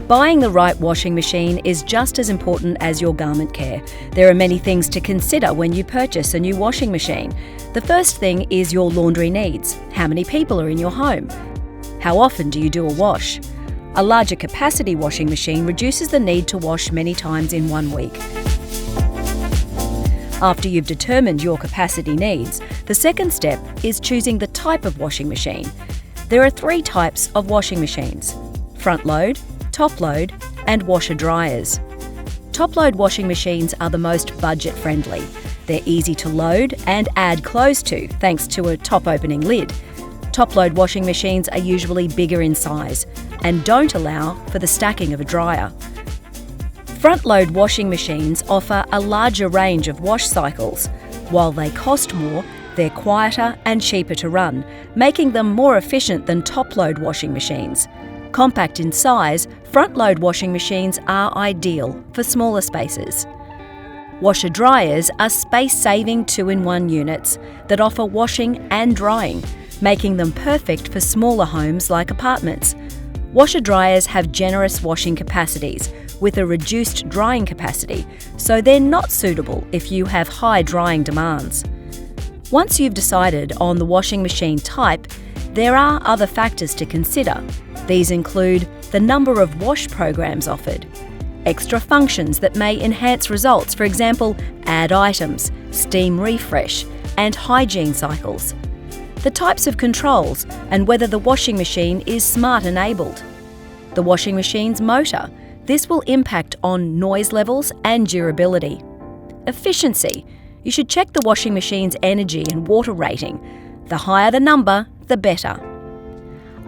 Buying the right washing machine is just as important as your garment care. There are many things to consider when you purchase a new washing machine. The first thing is your laundry needs. How many people are in your home? How often do you do a wash? A larger capacity washing machine reduces the need to wash many times in 1 week. After you've determined your capacity needs, the second step is choosing the type of washing machine. There are 3 types of washing machines: front load, top load, and washer dryers. Top load washing machines are the most budget friendly. They're easy to load and add clothes to thanks to a top opening lid. Top load washing machines are usually bigger in size and don't allow for the stacking of a dryer. Front load washing machines offer a larger range of wash cycles. While they cost more, they're quieter and cheaper to run, making them more efficient than top load washing machines. Compact in size, front load washing machines are ideal for smaller spaces. Washer dryers are space-saving 2-in-1 units that offer washing and drying, making them perfect for smaller homes like apartments. Washer dryers have generous washing capacities with a reduced drying capacity, so they're not suitable if you have high drying demands. Once you've decided on the washing machine type, there are other factors to consider. These include the number of wash programs offered, extra functions that may enhance results, for example, add items, steam refresh, and hygiene cycles, the types of controls, and whether the washing machine is smart enabled. The washing machine's motor. This will impact on noise levels and durability. Efficiency. You should check the washing machine's energy and water rating. The higher the number, the better.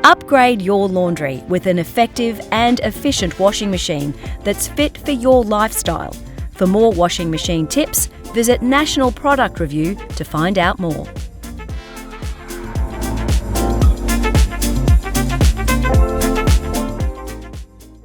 Upgrade your laundry with an effective and efficient washing machine that's fit for your lifestyle. For more washing machine tips, visit National Product Review to find out more.